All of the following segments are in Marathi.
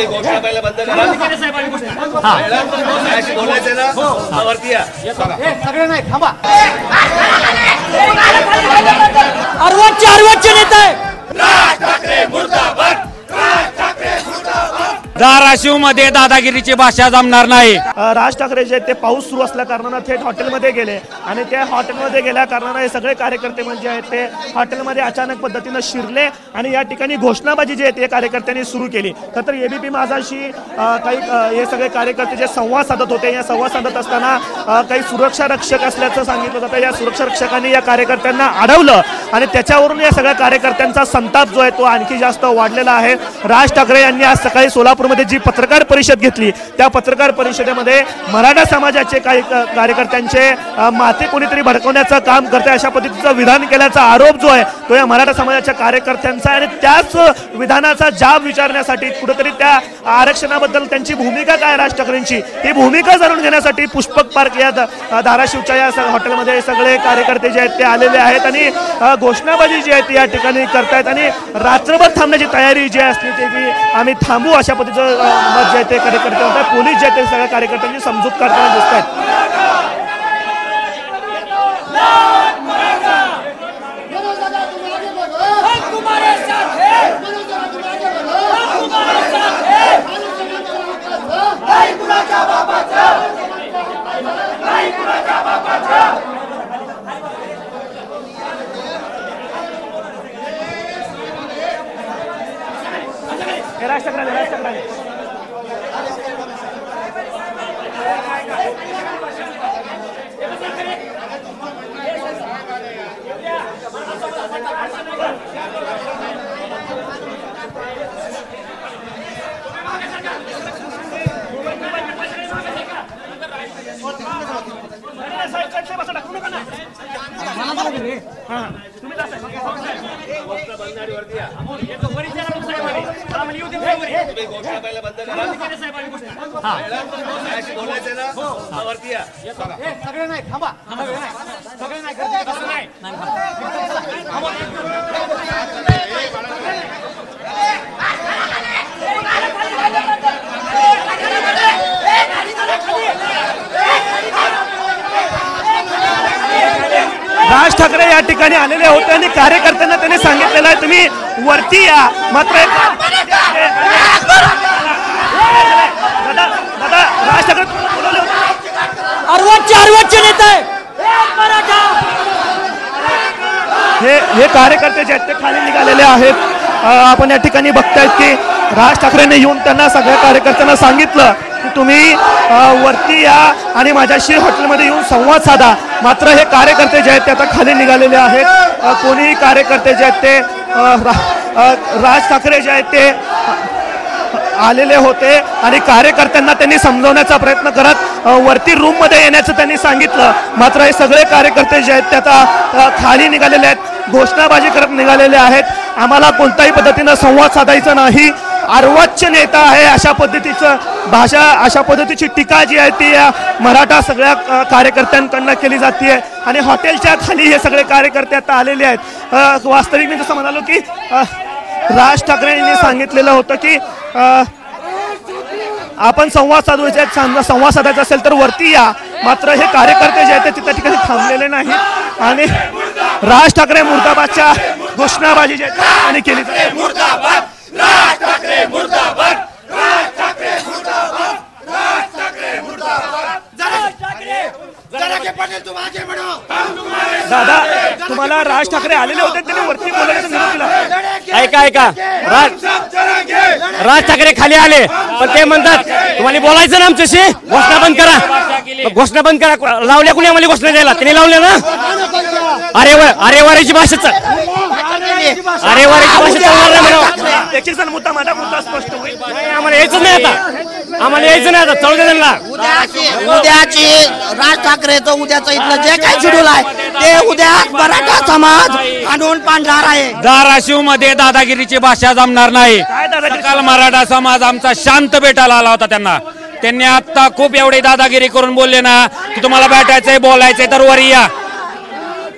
तुम्ही घोषणा पहिला बंद करा. बोलायचं ना वरती या. सगळे नाही थांबा. अर्वच्च नेता आहे. राज ठाकरे मुर्दाबाद. धाराशिव मध्ये दादागिरीची भाषा जमणार नाही. राज ठाकरे जे ते पाऊस सुरू असल्या कारणानं थेट हॉटेलमध्ये गेले आणि त्या हॉटेलमध्ये गेल्या कारणानं हे सगळे कार्यकर्ते म्हणजे आहेत ते हॉटेलमध्ये अचानक पद्धतीनं शिरले आणि या ठिकाणी घोषणाबाजी जी आहे ते कार्यकर्त्यांनी सुरू केली. तर एबीपी माझाशी काही हे सगळे कार्यकर्ते जे संवाद साधत होते, या संवाद साधत असताना काही सुरक्षा रक्षक असल्याचं सांगितलं जातं. या सुरक्षा रक्षकांनी या कार्यकर्त्यांना अडवलं आणि त्याच्यावरून या सगळ्या कार्यकर्त्यांचा संताप जो आहे तो आणखी जास्त वाढलेला आहे. राज ठाकरे यांनी आज सकाळी सोलापूरमध्ये जी पत्रकार परिषद घेतली त्या पत्रकार परिषदेमध्ये मराठा समाजाचे काही कार्यकर्त्यांचे माथे कोणीतरी भडकवण्याचं काम करते अशा पद्धतीचं विधान केल्याचा आरोप जो आहे तो या मराठा समाजाच्या कार्यकर्त्यांचा आहे. आणि त्याच विधानाचा जाब विचारण्यासाठी कुठेतरी त्या आरक्षणाबद्दल त्यांची भूमिका काय राज ठाकरेंची ही भूमिका जाणून घेण्यासाठी पुष्पक पार्क या धाराशिवच्या या हॉटेलमध्ये सगळे कार्यकर्ते जे आहेत ते आलेले आहेत आणि घोषणाबाजी जी आहे ती या ठिकाणी करतायत आणि रात्रभर थांबण्याची तयारी जी असली ते की आम्ही थांबू अशा पद्धतीचं मत जे आहे ते कार्यकर्ते होतात. पोलीस जे आहेत ते सगळ्या कार्यकर्त्यांची समजूत करताना दिसत आहेत. राज ठाकरे घोषणा पहिला बंद करा. बोलायचं ना वरती या. सगळे नाही थांबा. सगळे नाही कसं नाही. राज ठाकरे या ठिकाणी आलेले होते आणि कार्यकर्त्यांना त्यांनी सांगितलेलं आहे तुम्ही वरती या. मात्र दादा राज ठाकरे बोलवले होते. अर्वच्च नेता आहे. हे कार्यकर्ते जे आहेत ते खाली निघालेले आहेत. आपण या ठिकाणी बघतायत की राज ठाकरेंनी येऊन त्यांना सगळ्या कार्यकर्त्यांना सांगितलं की तुम्ही वरती या आणि माझ्याशी हॉटेलमध्ये येऊन संवाद साधा. मात्र हे कार्यकर्ते जे आहेत ते आता खाली निघालेले आहेत. कोणीही कार्यकर्ते जे आहेत ते राज ठाकरे जे आहेत ते आलेले होते आणि कार्यकर्त्यांना त्यांनी समजवण्याचा प्रयत्न करत वरती रूममध्ये येण्याचं त्यांनी सांगितलं. मात्र हे सगळे कार्यकर्ते जे आहेत ते आता खाली निघालेले आहेत, घोषणाबाजी करत निघालेले आहेत. आम्हाला कोणत्याही पद्धतीनं संवाद साधायचा नाही, अर्वच्च नेता आहे अशा पद्धतीचं भाषा, अशा पद्धतीची टीका जी आहे ती या मराठा सगळ्या कार्यकर्त्यांकडनं केली जाते. आणि हॉटेलच्या खाली हे सगळे कार्यकर्ते आता आलेले आहेत. वास्तविक मी जसं म्हणालो की राज ठाकरेंनी सांगितलेलं होतं की आपण संवाद साधायचा असेल तर वरती या. मात्र हे कार्यकर्ते जे आहेत ते त्या ठिकाणी थांबलेले नाहीत आणि राज ठाकरे मुर्दाबादच्या घोषणाबाजी जी आहे केली जाते. राज ठाकरे मुर्दाबाद. राज ठाकरे मुर्दाबाद. राज ठाकरे मुर्दाबाद. दादा तुम्हाला राज ठाकरे आलेले होते त्यांनी वरती बोलायचं निरोप दिला. ऐका राज ठाकरे खाली आले पण ते म्हणतात तुम्हाला बोलायचं ना आमच्याशी, घोषणा बंद करा. घोषणा बंद करा. लावल्या कुणी आम्हाला घोषणा द्यायला? त्यांनी लावल्या ना. अरेवारीची भाषेच त्याची जण मुद्दा माझा मुद्दा स्पष्ट होईल. आम्हाला यायचं नाही आता. आम्हाला यायचं नाही आता. चौदा त्यांना उद्याची राज ठाकरेचं उद्याचं इथलं जे काही शेड्यूल आहे ते उद्या मराठा समाज आणून पाडणार आहे. धाराशिव मध्ये दादागिरीची भाषा जमणार नाही. काल मराठा समाज आमचा शांत भेटायला आला होता त्यांनी आता खूप एवढी दादागिरी करून बोलले ना की तुम्हाला भेटायचंय बोलायचंय तर वर या.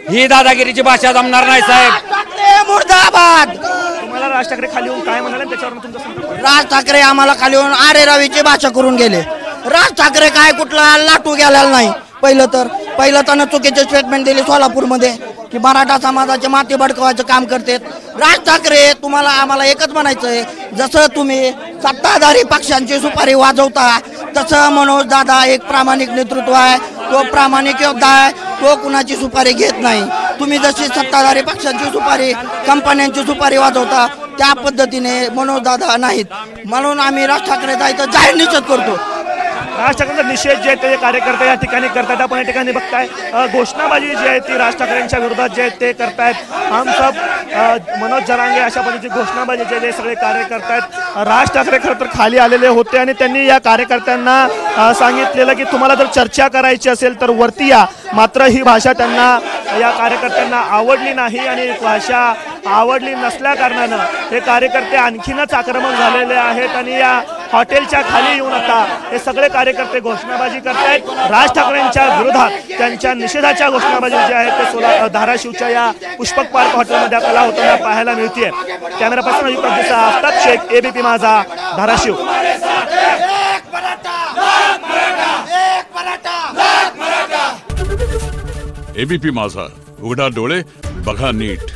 ही दादागिरीची भाषा जमणार नाही साहेब. ठाकरे मुर्दाबाद. तुम्हाला राज ठाकरे खाली येऊन काय म्हणाले त्याच्यावर तुमचा संपर्क. राज ठाकरे आम्हाला खाली येऊन आरे रवीची भाषा करून गेले. राज ठाकरे काय कुठला लाटू गेलेला नाही. पहिलं तर चुकीचे स्टेटमेंट दिले सोलापूरमध्ये की मराठा समाजाचे माती भडकवायचं काम करतात. राज ठाकरे तुम्हाला आम्हाला एकच म्हणायचं आहे, जसं तुम्ही सत्ताधारी पक्षांची सुपारी वाजवता तसं मनोज दादा एक प्रामाणिक नेतृत्व आहे. तो प्रामाणिक योद्धा आहे. तो कुणाची सुपारी घेत नाही. तुम्ही जशी सत्ताधारी पक्षांची सुपारी कंपन्यांची सुपारी वाजवता त्या पद्धतीने मनोज दादा नाहीत. म्हणून आम्ही राज ठाकरेचा इथं जाहीर निषेध करतो. राज ठाकरेंचा निषेध जे आहे ते कार्यकर्ते या ठिकाणी करतात. आपण या ठिकाणी बघताय घोषणाबाजी जी आहे ती राज ठाकरेंच्या विरोधात जे आहे ते करतायत. हम सब मनोज जरांगे अशा पद्धतीची घोषणाबाजी जे आहे ते सगळे कार्य करतायत. राज ठाकरे खरं तर खाली आलेले होते आणि त्यांनी या कार्यकर्त्यांना सांगितलेलं की तुम्हाला जर चर्चा करायची असेल तर वरती या. मात्र ही भाषा त्यांना या कार्यकर्त्यांना आवडली नाही आणि भाषा आवडली नसल्या कारणानं हे कार्यकर्ते आणखीनच आक्रमक झालेले आहेत आणि या हॉटेलच्या खाली येऊन आता हे सगळे कार्यकर्ते घोषणाबाजी करतायत. राज ठाकरेंच्या विरोधात त्यांच्या निषेधाच्या घोषणाबाजी जी आहे ते धाराशिवच्या या पुष्पक पार्क हॉटेलमध्ये आपल्याला होताना पाहायला मिळते. कॅमेरा पर्सन अजित प्रदेशा, आफ्ताब शेख, ABP माझा, धाराशिव. ABP माझा, उघडा डोळे बघा नीट.